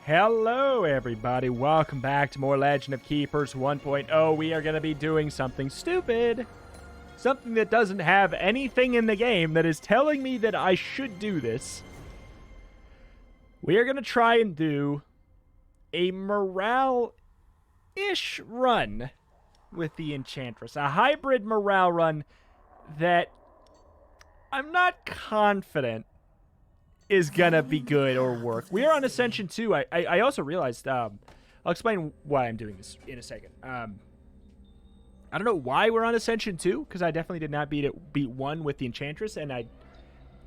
Hello, everybody. Welcome back to more Legend of Keepers 1.0. We are going to be doing something stupid. Something that doesn't have anything in the game that is telling me that I should do this. We are going to try and do a morale-ish run with the Enchantress. A hybrid morale run that I'm not confident is gonna be good or work. We are on Ascension 2. I also realized, I'll explain why I'm doing this in a second. I don't know why we're on Ascension 2, because I definitely did not beat 1 with the Enchantress, and I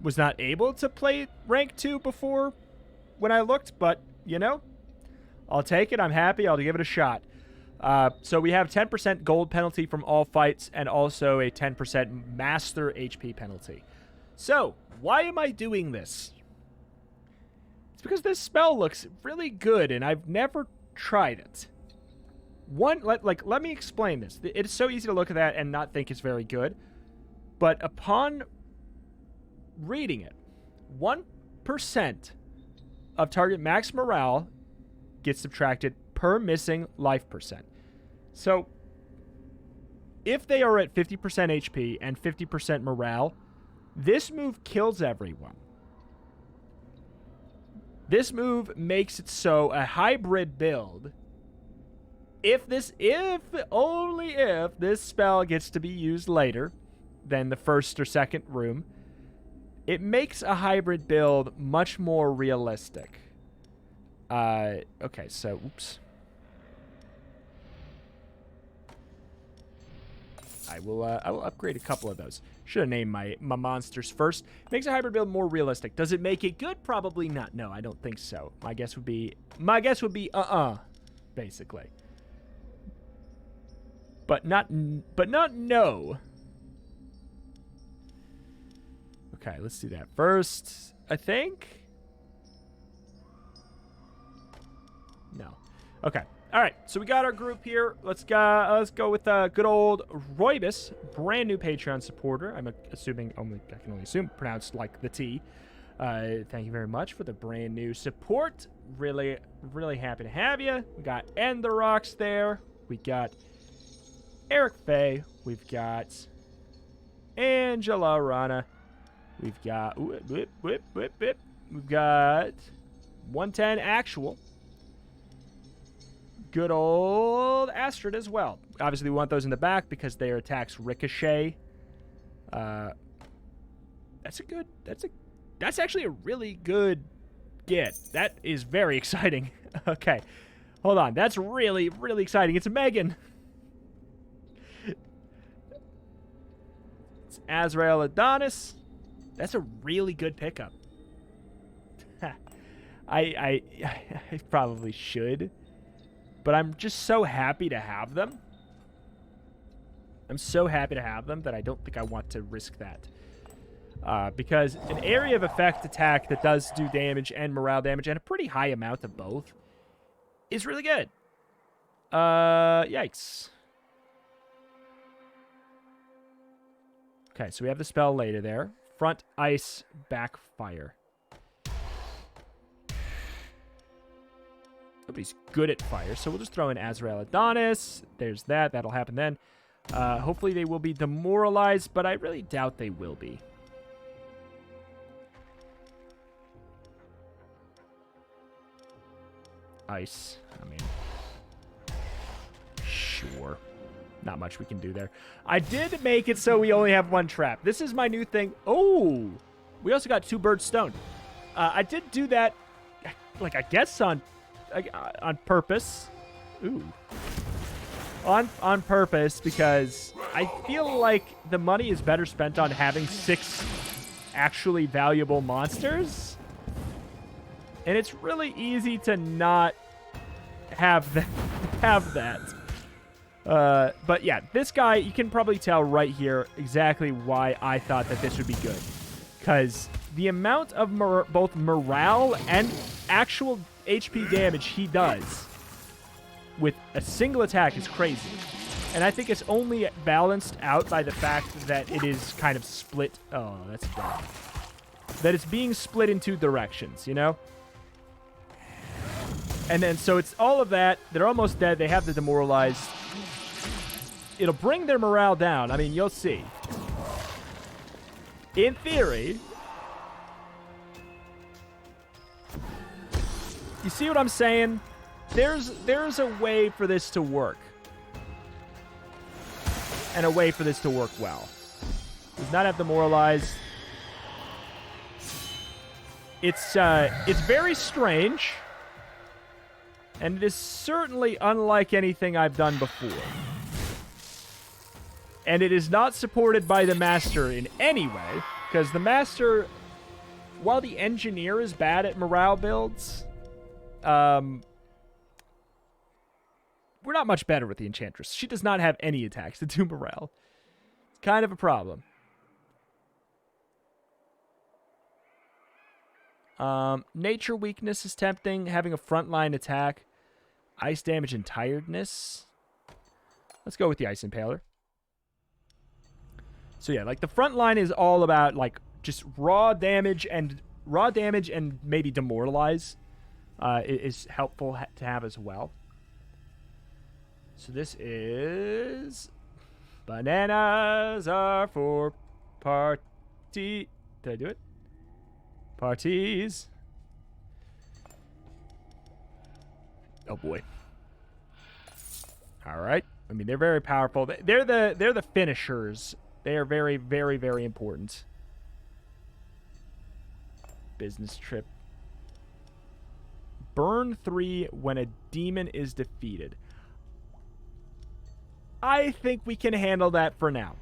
was not able to play rank 2 before when I looked, but, you know, I'll take it. I'm happy. I'll give it a shot. So we have 10% gold penalty from all fights, and also a 10% master HP penalty. So, why am I doing this? Because this spell looks really good, and I've never tried it. Let me explain this. It's so easy to look at that and not think it's very good. But upon reading it, 1% of target max morale gets subtracted per missing life percent. So, if they are at 50% HP and 50% morale, this move kills everyone. This move makes it so a hybrid build, only if this spell gets to be used later than the first or second room, it makes a hybrid build much more realistic. Okay, so, oops. I will upgrade a couple of those. Should have named my monsters first. Makes a hybrid build more realistic. Does it make it good? Probably not. No, I don't think so. My guess would be basically. But not no. Okay, let's do that first, I think. No. Okay. All right, so we got our group here. Let's go with good old Roibus, brand new Patreon supporter. I'm assuming I can only assume pronounced like the T. Thank you very much for the brand new support. Really, really happy to have you. We got End the Rocks there. We got Eric Faye. We've got Angela Rana. We've got we've got 110 actual. Good old Astrid as well. Obviously, we want those in the back because their attacks ricochet. That's actually a really good get. That is very exciting. Okay, hold on. That's really, really exciting. It's Megan. It's Azrael Adonis. That's a really good pickup. I probably should. But I'm just so happy to have them. I'm so happy to have them that I don't think I want to risk that. Because an area of effect attack that does do damage and morale damage, and a pretty high amount of both, is really good. Yikes. Okay, so we have the spell later there. Front ice, back fire. Nobody's good at fire, so we'll just throw in Azrael Adonis. There's that. That'll happen then. Hopefully they will be demoralized, but I really doubt they will be. Ice. I mean, sure. Not much we can do there. I did make it so we only have one trap. This is my new thing. Oh! We also got 2 birds stoned. I did do that, like, I guess on purpose. Ooh. On purpose, because I feel like the money is better spent on having 6 actually valuable monsters. And it's really easy to not have that. But yeah, this guy, you can probably tell right here exactly why I thought that this would be good. Because the amount of both morale and actual HP damage he does with a single attack is crazy. And I think it's only balanced out by the fact that it is kind of split. Oh, that's bad. That it's being split in 2 directions, you know? And then, so it's all of that. They're almost dead. They have the demoralized. It'll bring their morale down. I mean, you'll see. In theory. You see what I'm saying? There's a way for this to work. And a way for this to work well. Does not have demoralized. It's very strange. And it is certainly unlike anything I've done before. And it is not supported by the Master in any way. Because the Master, while the Engineer is bad at morale builds, we're not much better with the Enchantress. She does not have any attacks to do morale. It's kind of a problem. Nature weakness is tempting. Having a frontline attack. Ice damage and tiredness. Let's go with the Ice Impaler. So yeah, like the front line is all about like just raw damage and maybe demoralize is helpful to have as well. So this is bananas are for party. Did I do it? Parties. Oh boy. All right. I mean, they're very powerful. They're the finishers. They are very, very, very important. Business trip. Burn 3 when a demon is defeated. I think we can handle that for now.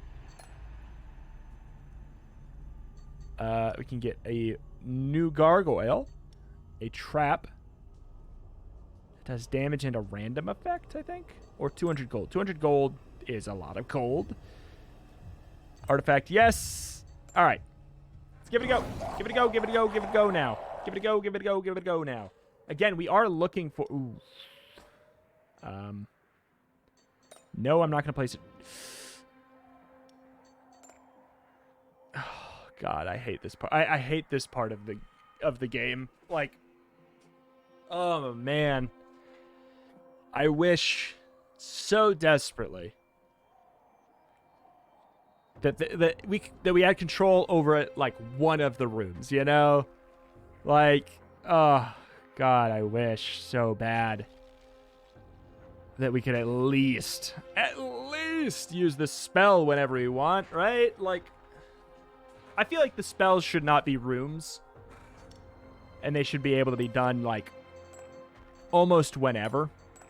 We can get a new gargoyle. A trap. It does damage and a random effect, I think. Or 200 gold. 200 gold is a lot of gold. Artifact, yes. All right. Let's give it a go. Give it a go, give it a go, give it a go now. Give it a go, give it a go, give it a go now. Again, we are looking for... Ooh. No, I'm not going to place it. Oh, God, I hate this part. I hate this part of the game. Like, oh, man. I wish so desperately that we had control over like one of the rooms, you know? Like, oh God, I wish so bad that we could at least use the spell whenever we want, right? Like, I feel like the spells should not be rooms, and they should be able to be done like almost whenever,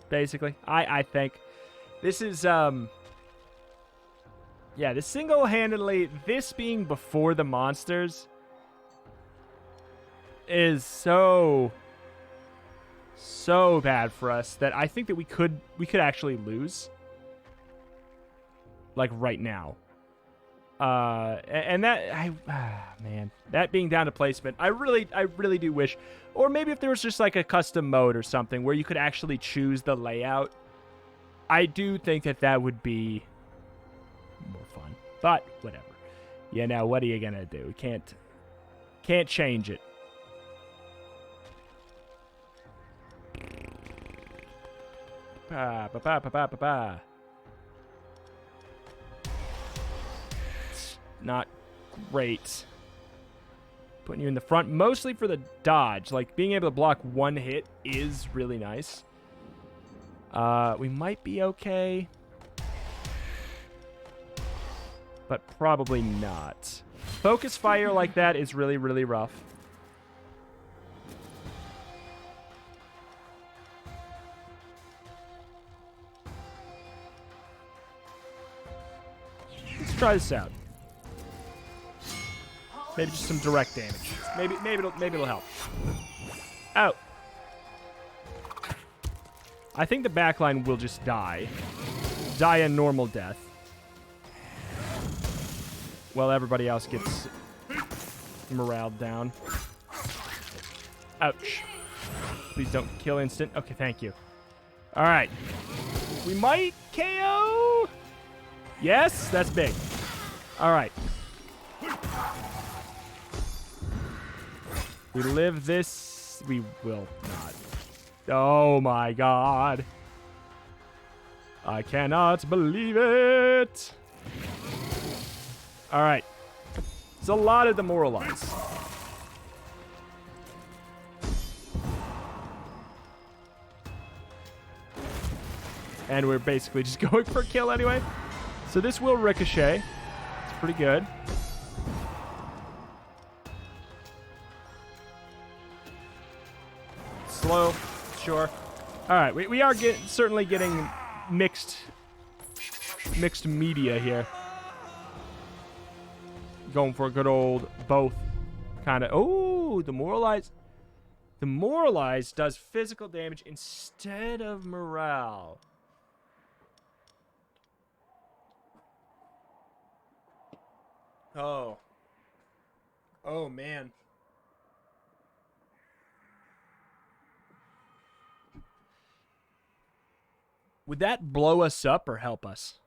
basically. I think this is yeah, this single-handedly, this being before the monsters is so bad for us that I think that we could actually lose, like right now. And that man, that being down to placement, I really do wish, or maybe if there was just like a custom mode or something where you could actually choose the layout. I do think that would be more fun, but whatever. Yeah, now what are you gonna do? Can't change it. It's not great. Putting you in the front, mostly for the dodge. Like, being able to block one hit is really nice. We might be okay, but probably not. Focus fire like that is really, really rough. Let's try this out. Maybe just some direct damage. Maybe it'll help. Oh. I think the backline will just die. Die a normal death. While everybody else gets morale down. Ouch. Please don't kill instant. Okay, thank you. All right. We might KO. Yes, that's big. All right. We live this. We will not. Oh my god. I cannot believe it. All right. It's a lot of demoralize. And we're basically just going for a kill anyway. So this will ricochet. It's pretty good. Slow, sure. All right, we are certainly getting mixed media here. Going for a good old both kind of. Oh, demoralize. Demoralize does physical damage instead of morale. Oh. Oh, man. Would that blow us up or help us?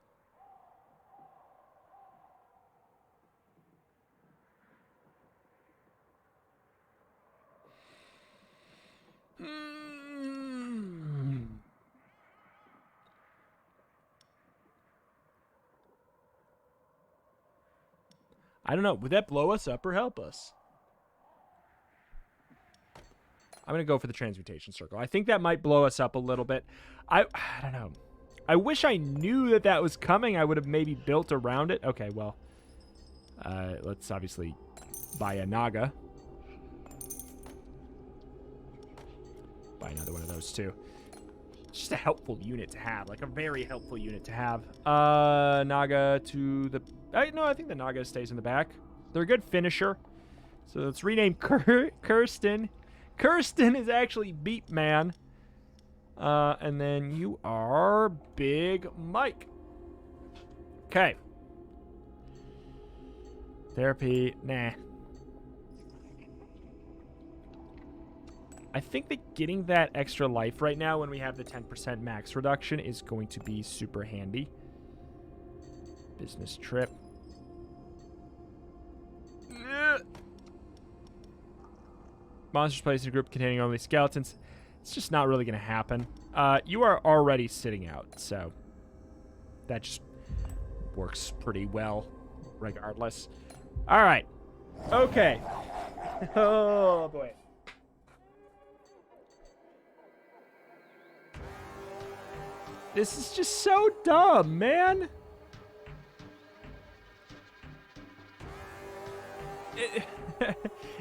I don't know. Would that blow us up or help us? I'm going to go for the transmutation circle. I think that might blow us up a little bit. I don't know. I wish I knew that that was coming. I would have maybe built around it. Okay, well. Let's obviously buy a Naga. Buy another one of those, too. It's just a helpful unit to have. Like, a very helpful unit to have. Naga to the... no, I think the Naga stays in the back. They're a good finisher. So let's rename Kirsten. Kirsten is actually Beat Man. And then you are Big Mike. Okay. Therapy. Nah. I think that getting that extra life right now when we have the 10% max reduction is going to be super handy. Business trip. Monsters placed in a group containing only skeletons. It's just not really going to happen. You are already sitting out, so that just works pretty well regardless. All right. Okay. Oh, boy. This is just so dumb, man.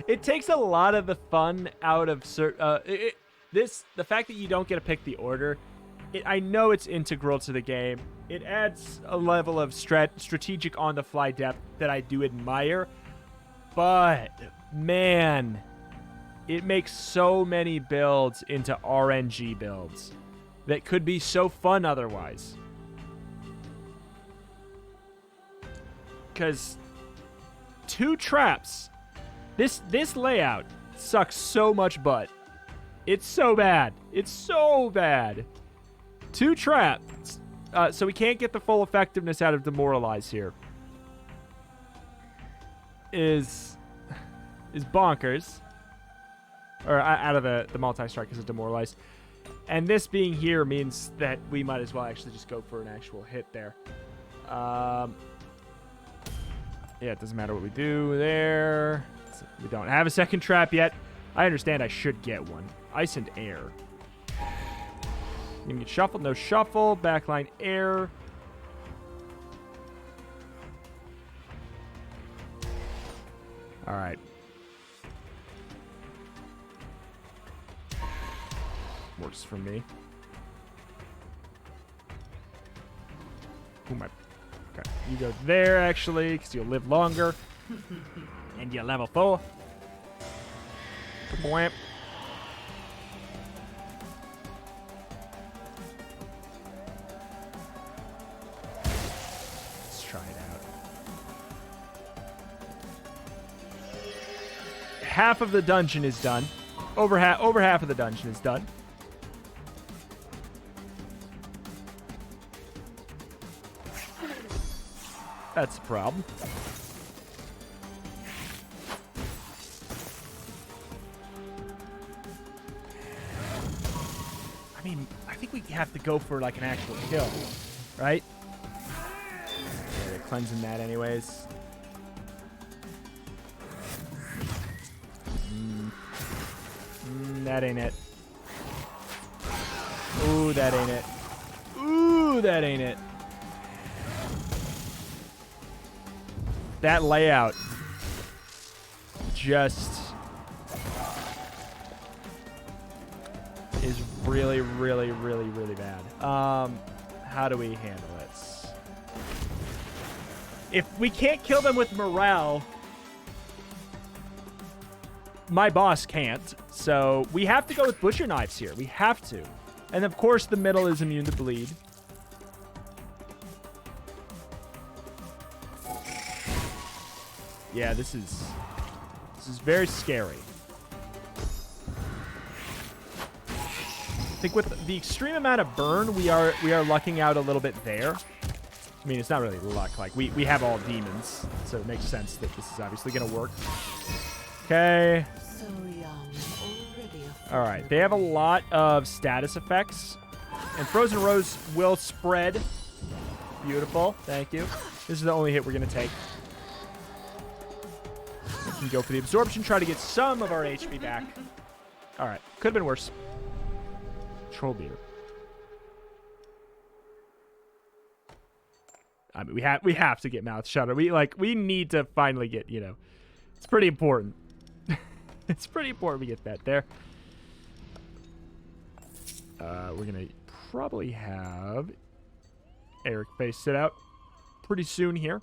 It takes a lot of the fun out of the fact that you don't get to pick the order. I know it's integral to the game. It adds a level of strategic on-the-fly depth that I do admire. But man, it makes so many builds into RNG builds that could be so fun otherwise. Because 2 traps. This layout sucks so much butt. It's so bad. It's so bad. 2 traps. So we can't get the full effectiveness out of Demoralize here. Is bonkers. Or out of the multi-strike because of Demoralize. And this being here means that we might as well actually just go for an actual hit there. Yeah, it doesn't matter what we do there. We don't have a second trap yet. I understand I should get one. Ice and air. You can get shuffled. No shuffle. Backline air. All right. Works for me. Who am I? Okay. You go there, actually, because you'll live longer. And you're level 4. Kabwamp. Let's try it out. Half of the dungeon is done. Over half of the dungeon is done. That's a problem. mean, I think we have to go for, like, an actual kill, right? Yeah, they're cleansing that anyways. That ain't it. Ooh, that ain't it. Ooh, that ain't it. That layout just is really, really, really, really bad. How do we handle this? If we can't kill them with morale, my boss can't. So we have to go with butcher knives here. We have to. And of course, the middle is immune to bleed. Yeah, this is very scary. I think with the extreme amount of burn, we are lucking out a little bit there. I mean, it's not really luck. Like, we have all demons, so it makes sense that this is obviously going to work. Okay. All right. They have a lot of status effects, and Frozen Rose will spread. Beautiful. Thank you. This is the only hit we're going to take. We can go for the absorption, try to get some of our HP back. All right. Could have been worse. Troll beer. I mean, we have to get mouth shutter. We need to finally get, you know, it's pretty important. It's pretty important we get that there. We're gonna probably have Eric face it out pretty soon here.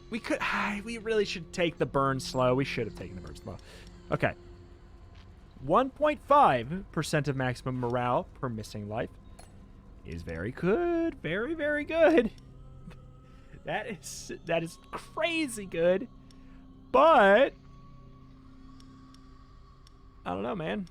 We could... we really should take the burn slow. We should have taken the burn slow. Okay. 1.5% of maximum morale per missing life is very good. Very, very good. That is crazy good. But... I don't know, man.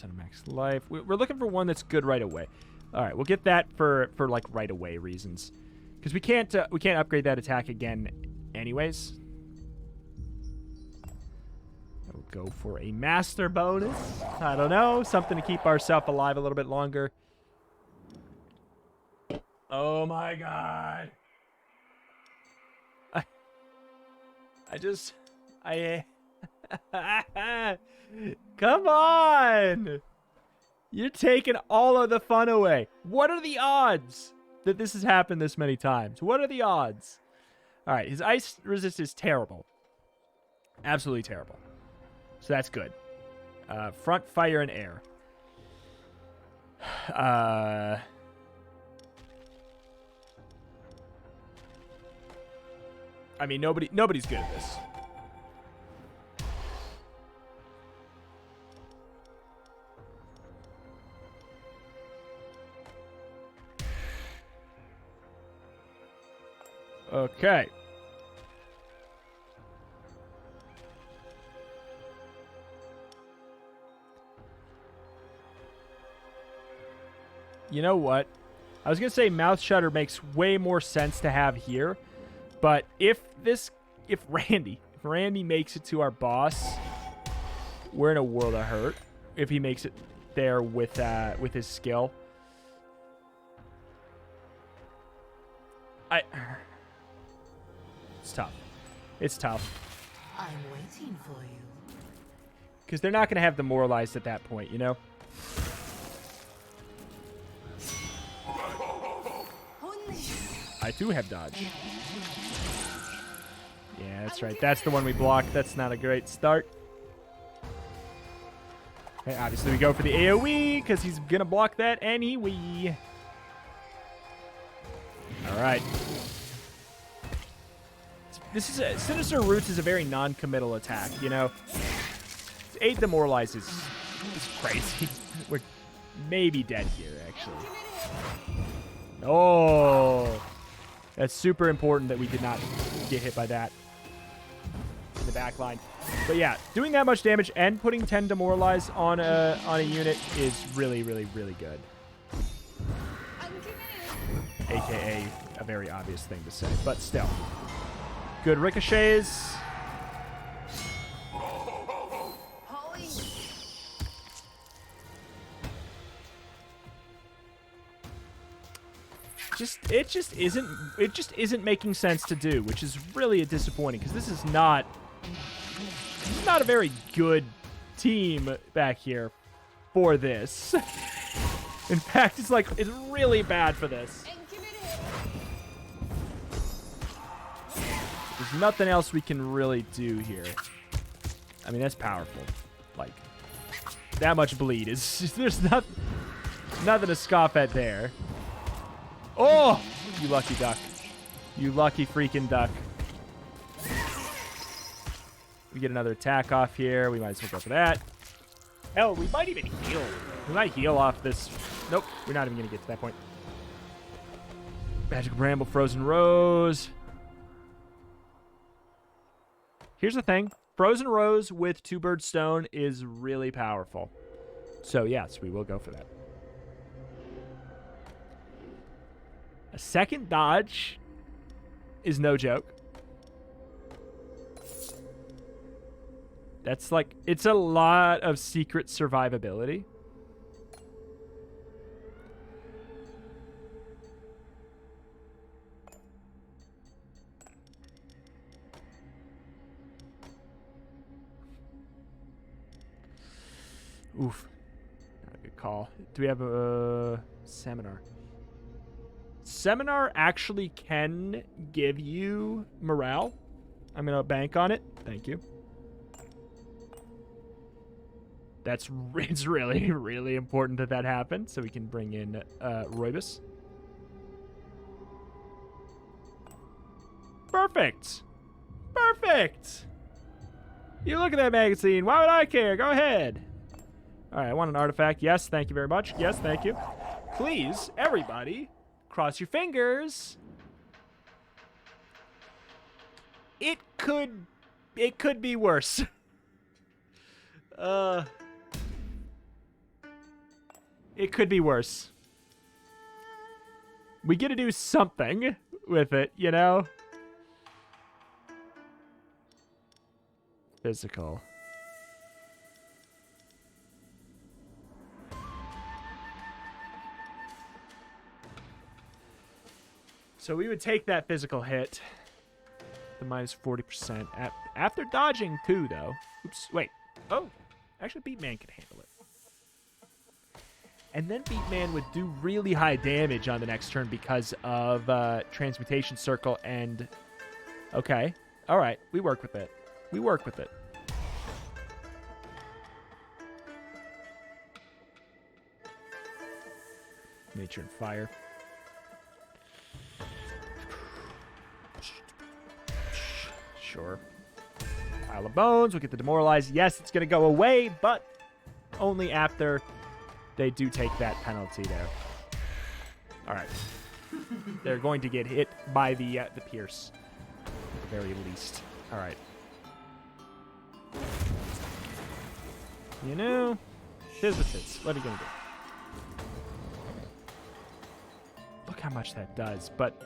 Of max life. We're looking for one that's good right away. All right, we'll get that for like right away reasons, because we can't upgrade that attack again, anyways. We'll go for a master bonus. I don't know, something to keep ourselves alive a little bit longer. Oh my god! Come on! You're taking all of the fun away. What are the odds that this has happened this many times? What are the odds? All right, his ice resist is terrible. Absolutely terrible. So that's good. Front, fire, and air. I mean, nobody's good at this. Okay. You know what? I was going to say mouth shutter makes way more sense to have here. But if Randy makes it to our boss, we're in a world of hurt. If he makes it there with his skill. It's tough. It's tough. I'm waiting for you. Because they're not going to have demoralized at that point, you know? I do have dodge. Yeah, that's right. That's the one we blocked. That's not a great start. Okay, obviously we go for the AoE because he's going to block that anyway. All right. This is Sinister Roots is a very non-committal attack, you know? 8 demoralize is crazy. We're maybe dead here, actually. Oh! That's super important that we did not get hit by that in the back line. But yeah, doing that much damage and putting 10 demoralize on a unit is really, really, really good. AKA a very obvious thing to say, but still. Good ricochets. It just isn't making sense to do, which is really disappointing because this is not a very good team back here for this. In fact, it's really bad for this. There's nothing else we can really do here. I mean, that's powerful. Like, that much bleed is there's nothing to scoff at there. Oh, you lucky duck. You lucky freaking duck. We get another attack off here. We might as well go for that. Hell, we might even heal. We might heal off this. Nope, we're not even going to get to that point. Magic Bramble, Frozen Rose. Here's the thing. Frozen Rose with Two-Bird Stone is really powerful. So, yes, we will go for that. A second dodge is no joke. That's like, it's a lot of secret survivability. Oof. Not a good call. Do we have a seminar? Seminar actually can give you morale. I'm going to bank on it. Thank you. It's really, really important that happens, so we can bring in Roibus. Perfect. Perfect. You look at that magazine. Why would I care? Go ahead. All right, I want an artifact. Yes, thank you very much. Yes, thank you. Please, everybody, cross your fingers. It could be worse. It could be worse. We get to do something with it, you know? Physical. So we would take that physical hit. The minus 40%. After dodging, too, though. Oops, wait. Oh, actually, Beatman can handle it. And then Beatman would do really high damage on the next turn because of Transmutation Circle and... Okay. All right. We work with it. We work with it. Nature and Fire. Sure. Pile of Bones. We'll get the Demoralize. Yes, it's going to go away, but only after they do take that penalty there. All right. They're going to get hit by the Pierce, at the very least. All right. You know, here's what it is. What are you going to do? Look how much that does, but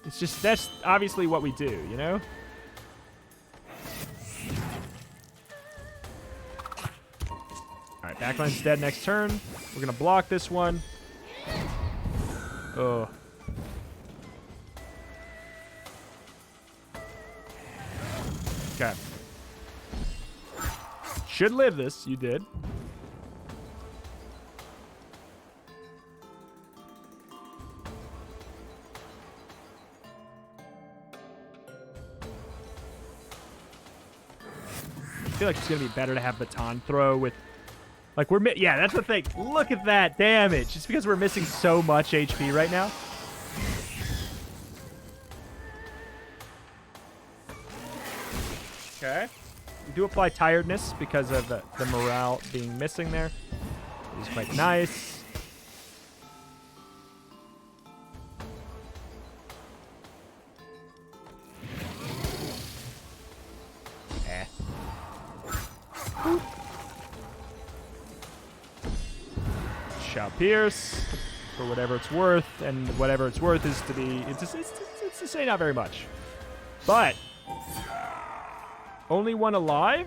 it's just, that's obviously what we do, you know? Alright, backline's dead next turn. We're going to block this one. Oh. Okay. Should live this. You did. I feel like it's going to be better to have Baton Throw with... Like, yeah, that's the thing. Look at that damage. It's because we're missing so much HP right now. Okay. We do apply Tiredness because of the morale being missing there. It is quite nice. shall pierce for whatever it's worth, and whatever it's worth is to be, it's to say not very much. But, only one alive?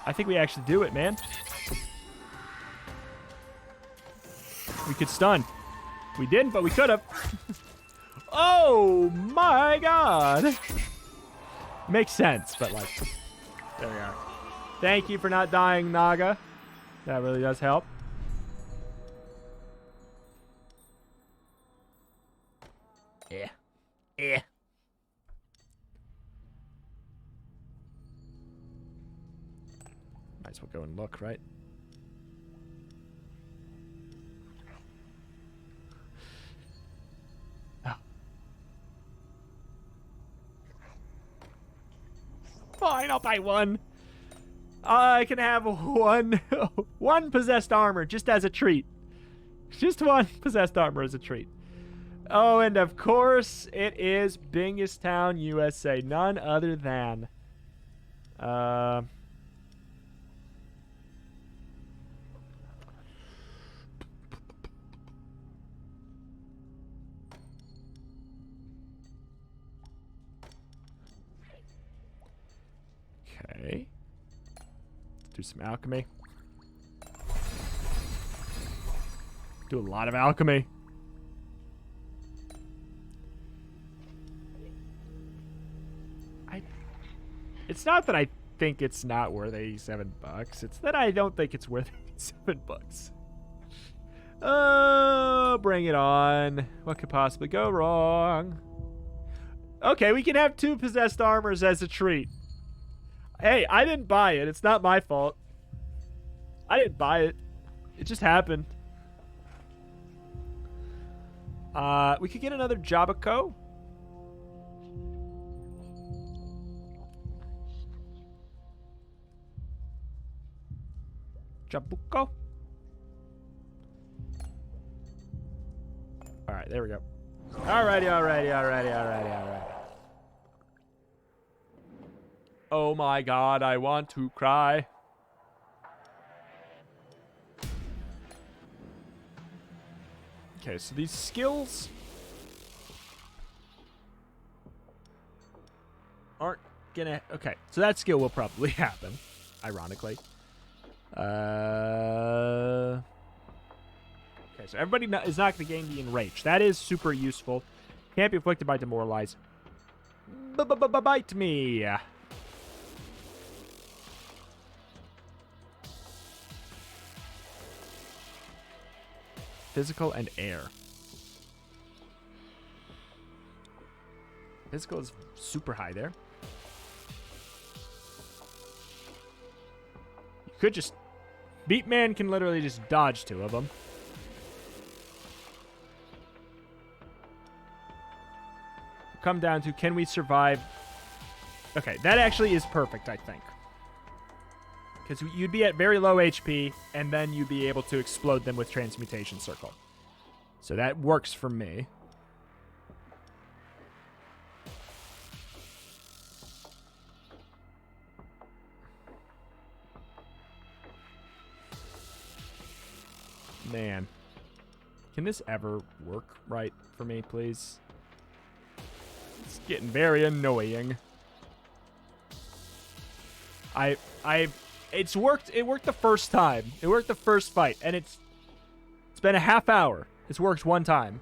I think we actually do it, man. We could stun. We didn't, but we could have. Oh my god. Makes sense, but like, there we are. Thank you for not dying, Naga. That really does help. Yeah. Yeah. Might as well go and look, right? Oh. Fine, I'll buy one. I can have one possessed armor just as a treat. Just one possessed armor as a treat. Oh, and of course, it is Bingastown, USA. None other than... Okay. Do some alchemy. Do a lot of alchemy. It's not that I think it's not worth $87. It's that I don't think it's worth $87. Oh, bring it on. What could possibly go wrong? Okay, we can have 2 possessed armors as a treat. Hey, I didn't buy it. It's not my fault. I didn't buy it. It just happened. We could get another Jabuco. Jabuco. Alright, there we go. Alrighty. Oh my god, I want to cry. Okay, so these skills aren't gonna... Okay, so that skill will probably happen, ironically. Okay, so everybody is not going to gain the Enrage. That is super useful. Can't be afflicted by Demoralize. Bite me. Physical and air. Physical is super high there. You could just... Beatman can literally just dodge 2 of them. Come down to, can we survive? Okay, that actually is perfect, I think. Because you'd be at very low HP, and then you'd be able to explode them with Transmutation Circle. So that works for me. Man. Can this ever work right for me, please? It's getting very annoying. It's worked. It worked the first time. It worked the first fight, and it's been a half hour. It's worked one time.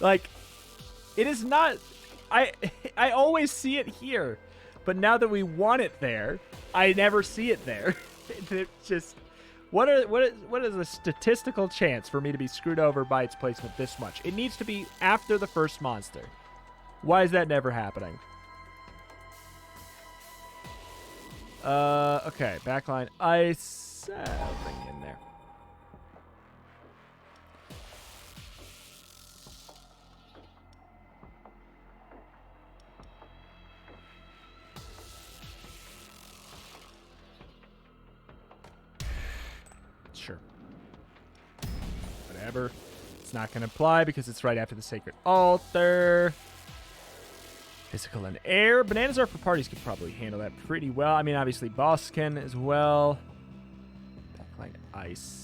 Like, it is not. I always see it here, but now that we want it there, I never see it there. It's just, what is the statistical chance for me to be screwed over by its placement this much? It needs to be after the first monster. Why is that never happening? Okay, backline ice. Bring it in there. Sure. Whatever. It's not going to apply because it's right after the Sacred Altar. Physical and air. Bananas are for parties could probably handle that pretty well. I mean, obviously, boss can as well. Backline ice.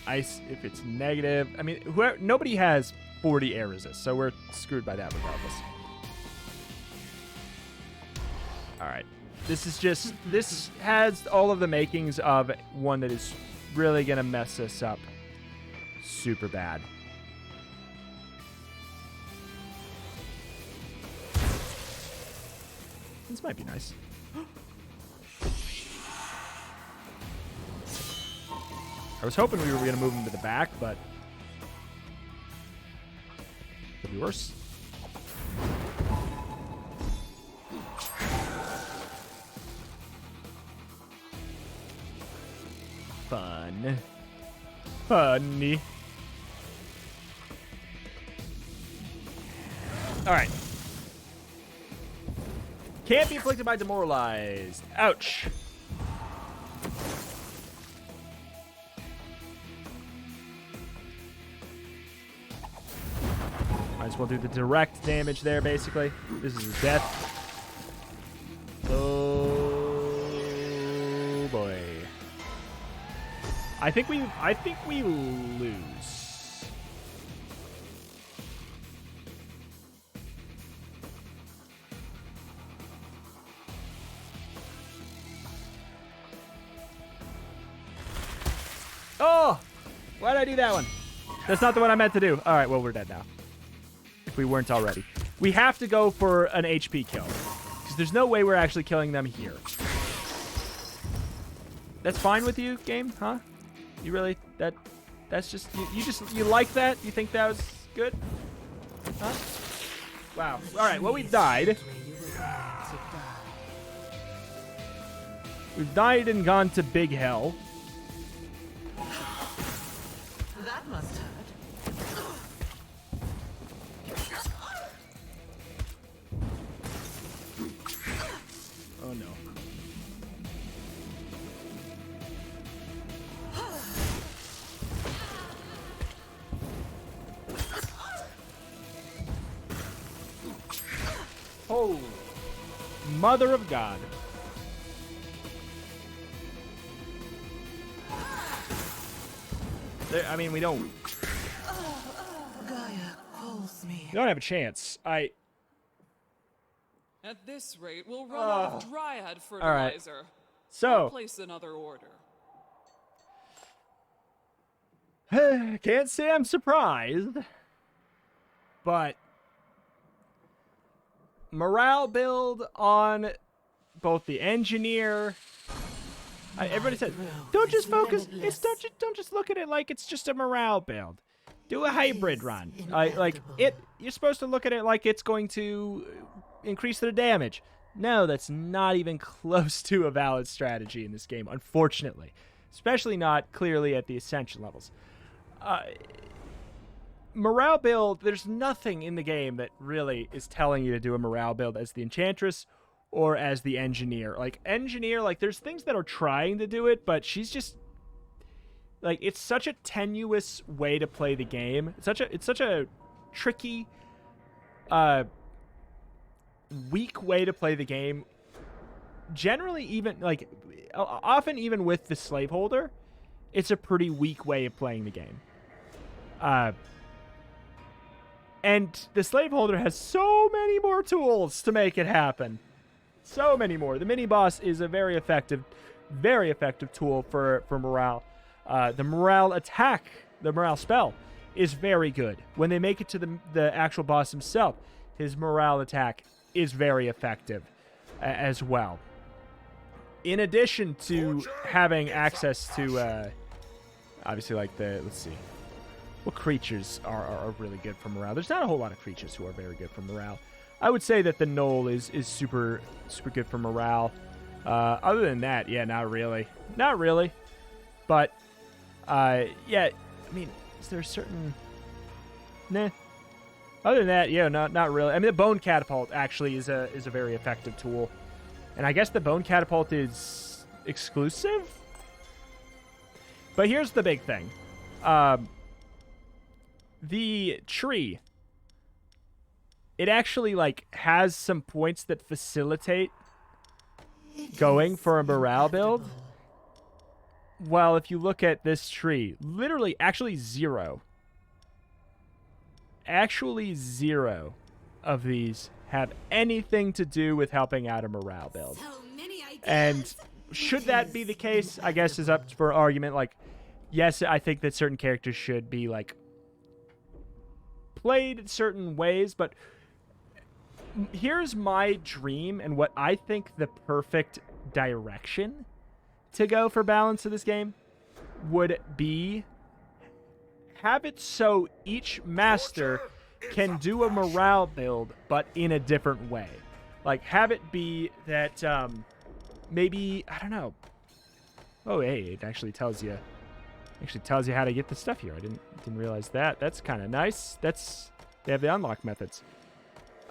Ice, if it's negative. I mean, nobody has 40 air resist, so we're screwed by that regardless. All right. This has all of the makings of one that is really going to mess us up super bad. This might be nice. I was hoping we were going to move him to the back, but could be worse. Fun. Funny. All right. Can't be afflicted by demoralized. Ouch. Might as well do the direct damage there, basically. This is a death. Oh boy. I think we lose. Oh! Why did I do that one? That's not the one I meant to do. All right, well, we're dead now. If we weren't already. We have to go for an HP kill. Because there's no way we're actually killing them here. That's fine with you, game? Huh? You really... That's just... You like that? You think that was good? Huh? Wow. Alright, well, we died. We've died and gone to big hell. That must hurt. Oh no. Oh, Mother of God. I mean, we don't Gaia calls me. have a chance. At this rate, we'll run out of dryad fertilizer. All right. So, place another order. can't say I'm surprised, but morale build on both the engineer. Everybody said, don't just focus. It's don't just look at it like it's just a morale build. Do a hybrid run. You're supposed to look at it like it's going to increase their damage. No, that's not even close to a valid strategy in this game, unfortunately. Especially not clearly at the Ascension levels. Morale build, there's nothing in the game that really is telling you to do a morale build as the Enchantress or as the Engineer. Engineer, there's things that are trying to do it, but she's just... it's such a tenuous way to play the game. It's such a tricky, weak way to play the game. Generally, even, often even with the Slaveholder, it's a pretty weak way of playing the game. And the Slaveholder has so many more tools to make it happen. So many more. The mini-boss is a very effective tool for morale. The morale attack, the morale spell, is very good. When they make it to the actual boss himself, his morale attack is very effective as well. In addition to having access to, obviously, let's see. What creatures are really good for morale? There's not a whole lot of creatures who are very good for morale. I would say that the Knoll is super good for morale. Other than that, yeah, not really. Not really. But Yeah, I mean, is there a certain... Nah. Other than that, yeah, not really. I mean, the Bone Catapult actually is a very effective tool. And I guess the Bone Catapult is exclusive? But here's the big thing. The tree, it actually, like, has some points that facilitate going for a morale build. Well, if you look at this tree, literally, actually zero. Actually zero of these have anything to do with helping out a morale build. And should that be the case, I guess is up for argument. Like, yes, I think that certain characters should be, like, played certain ways, but here's my dream and what I think the perfect direction to go for balance of this game would be have it so each master can do a morale build, but in a different way. Like, have it be that maybe, I don't know. Oh, hey, it actually tells you how to get the stuff here. I didn't realize that. That's kind of nice. They have the unlock methods.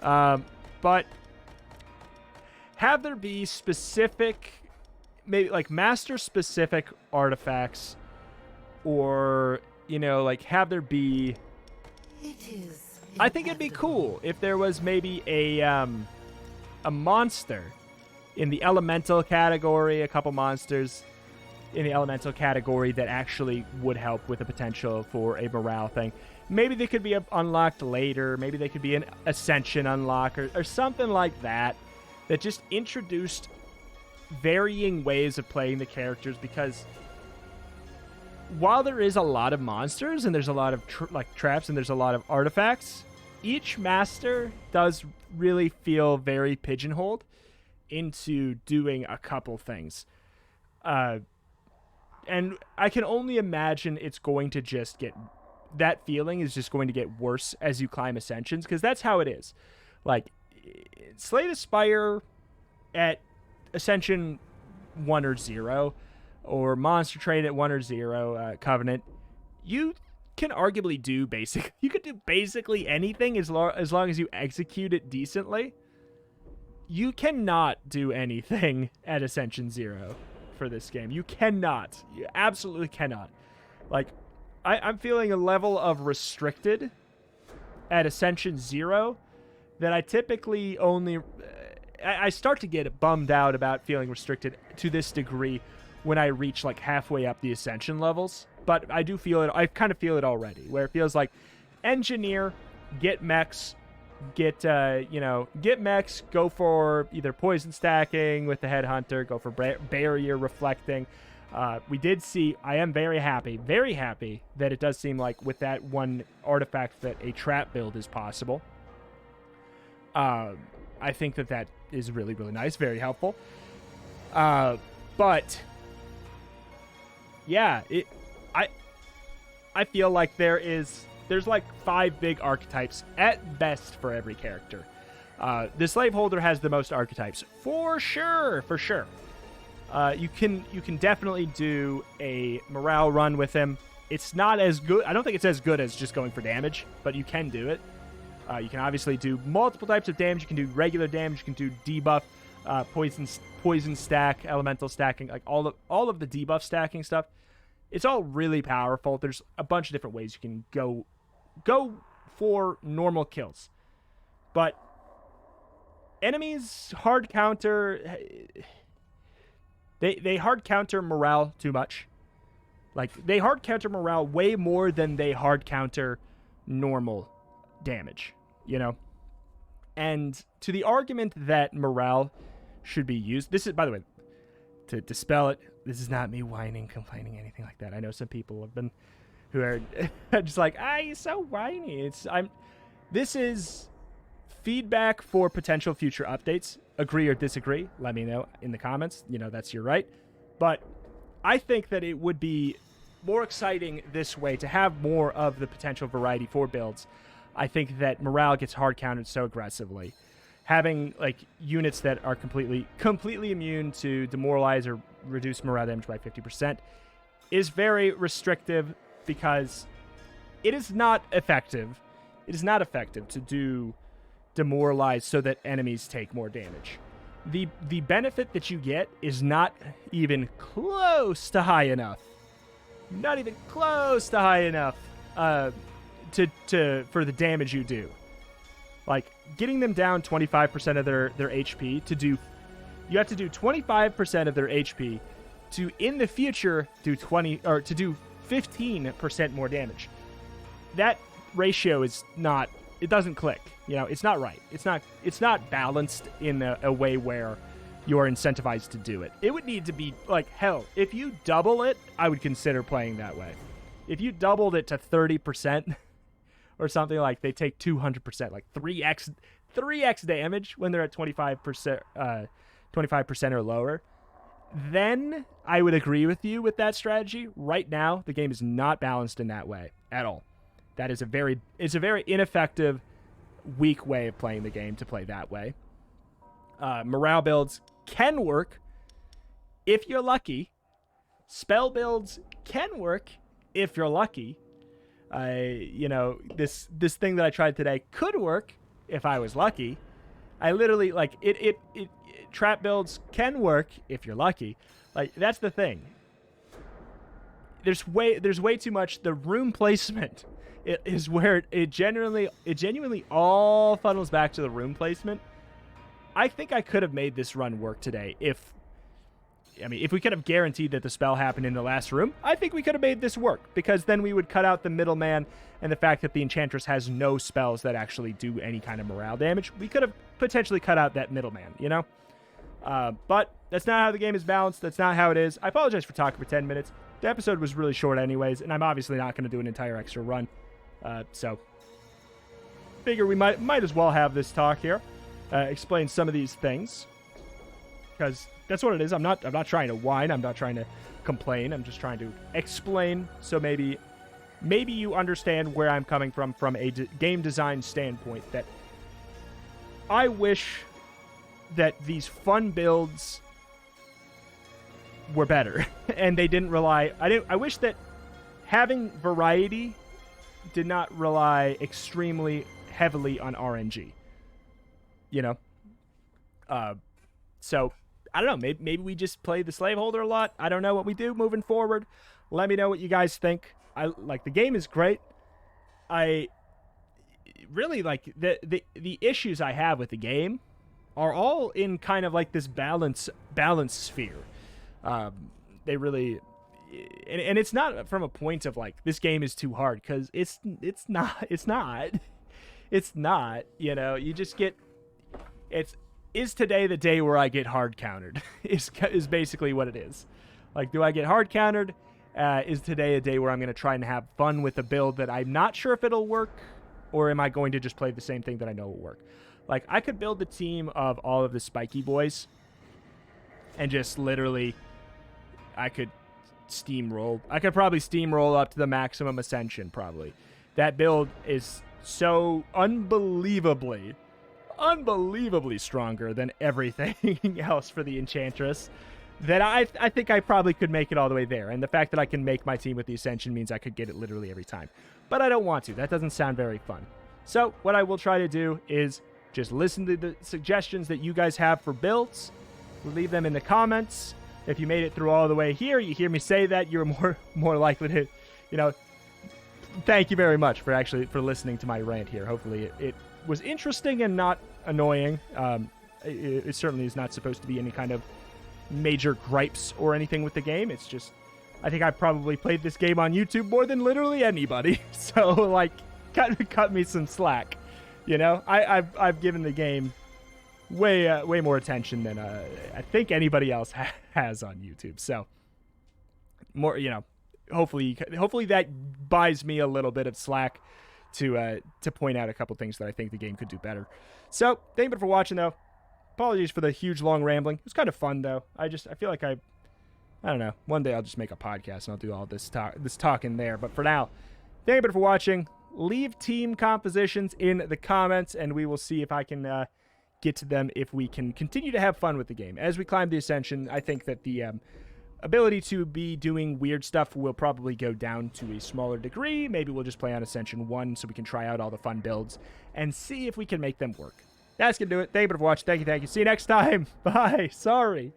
But have there be specific, maybe like master specific artifacts, or, you know, like have there be, I think it'd be cool if there was maybe a monster in the elemental category, a couple monsters in the elemental category that actually would help with the potential for a morale thing. Maybe they could be unlocked later. Maybe they could be an Ascension unlock or something like that that just introduced varying ways of playing the characters, because while there is a lot of monsters and there's a lot of traps and there's a lot of artifacts, each master does really feel very pigeonholed into doing a couple things. And I can only imagine it's going to just get... That feeling is just going to get worse as you climb Ascensions, because that's how it is. Like, Slay the Spire at Ascension 1 or 0, or Monster Train at 1 or 0, Covenant, you can arguably do you could do basically anything as long as you execute it decently. You cannot do anything at Ascension 0 for this game. You cannot. You absolutely cannot. Like, I'm feeling a level of restricted at Ascension 0 that I typically only... I start to get bummed out about feeling restricted to this degree when I reach, like, halfway up the Ascension levels. But I do feel it... I kind of feel it already, where it feels like Engineer, get mechs, get mechs, go for either poison stacking with the Headhunter, go for barrier reflecting. We did see, I am very happy that it does seem like with that one artifact that a trap build is possible. I think that is really, really nice, very helpful. But yeah, I feel like there's like 5 big archetypes at best for every character. The Slaveholder has the most archetypes for sure. You can definitely do a morale run with him. It's not as good. I don't think it's as good as just going for damage, but you can do it. You can obviously do multiple types of damage. You can do regular damage. You can do debuff, poison stack, elemental stacking, like all of the debuff stacking stuff. It's all really powerful. There's a bunch of different ways you can go for normal kills, but enemies hard counter. They hard counter morale too much. Like, they hard counter morale way more than they hard counter normal damage, you know? And to the argument that morale should be used, this is, by the way, to dispel it, this is not me whining, complaining, anything like that. I know some people have been, who are just like, you're so whiny. This is feedback for potential future updates. Agree or disagree, let me know in the comments. You know, that's your right. But I think that it would be more exciting this way to have more of the potential variety for builds. I think that morale gets hard counted so aggressively. Having, like, units that are completely immune to demoralize or reduce morale damage by 50%, is very restrictive because it is not effective. It is not effective to do demoralize so that enemies take more damage. The benefit that you get is not even close to high enough. Not even close to high enough for the damage you do. Like, getting them down 25% of their HP to do... You have to do 25% of their HP to, in the future, do 15% more damage. That ratio is not... It doesn't click. You know, it's not right. It's not balanced in a way where you're incentivized to do it. It would need to be, like, hell, if you double it, I would consider playing that way. If you doubled it to 30%... or something like they take 200%, like 3x damage when they're at 25% or lower, then I would agree with you with that strategy. Right now, the game is not balanced in that way at all. That is it's a very ineffective, weak way of playing the game to play that way. Morale builds can work if you're lucky. Spell builds can work if you're lucky. This thing that I tried today could work if I was lucky. I literally, like, it trap builds can work if you're lucky. Like, that's the thing. There's way too much. The room placement is where it genuinely all funnels back to the room placement. I think I could have made this run work today if we could have guaranteed that the spell happened in the last room, I think we could have made this work, because then we would cut out the middleman and the fact that the Enchantress has no spells that actually do any kind of morale damage. We could have potentially cut out that middleman, you know? But that's not how the game is balanced. That's not how it is. I apologize for talking for 10 minutes. The episode was really short anyways, and I'm obviously not going to do an entire extra run. So figure we might as well have this talk here, explain some of these things, because that's what it is. I'm not trying to whine. I'm not trying to complain. I'm just trying to explain, so maybe you understand where I'm coming from a game design standpoint, that I wish that these fun builds were better and they didn't rely... I wish that having variety did not rely extremely heavily on RNG. You know? So... I don't know, maybe we just play the slaveholder a lot. I don't know what we do moving forward. Let me know what you guys think. The game is great. I really like the issues I have with the game are all in kind of like this balance sphere. They really, and it's not from a point of like this game is too hard, because it's not, you know. You just get Is today the day where I get hard countered? is basically what it is. Like, do I get hard countered? Is today a day where I'm going to try and have fun with a build that I'm not sure if it'll work, or am I going to just play the same thing that I know will work? Like, I could build the team of all of the spiky boys and just literally, I could probably steamroll up to the maximum ascension, probably. That build is so unbelievably stronger than everything else for the Enchantress that I think I probably could make it all the way there. And the fact that I can make my team with the Ascension means I could get it literally every time. But I don't want to. That doesn't sound very fun. So what I will try to do is just listen to the suggestions that you guys have for builds. Leave them in the comments. If you made it through all the way here, you hear me say that, you're more likely to, you know, thank you very much for listening to my rant here. Hopefully it was interesting and not annoying. It certainly is not supposed to be any kind of major gripes or anything with the game. It's just, I think I probably played this game on YouTube more than literally anybody. So, like, cut me some slack. You know, I've given the game way more attention than I think anybody else has on YouTube. So, more, you know, hopefully that buys me a little bit of slack to point out a couple things that I think the game could do better. So, thank you for watching, though. Apologies for the huge, long rambling. It was kind of fun, though. I feel like I don't know. One day I'll just make a podcast and I'll do all this talking there. But for now, thank you for watching. Leave team compositions in the comments, and we will see if I can get to them, if we can continue to have fun with the game. As we climb the Ascension, I think that the ability to be doing weird stuff will probably go down to a smaller degree. Maybe we'll just play on Ascension 1 so we can try out all the fun builds and see if we can make them work. That's going to do it. Thank you for watching. Thank you. See you next time. Bye. Sorry.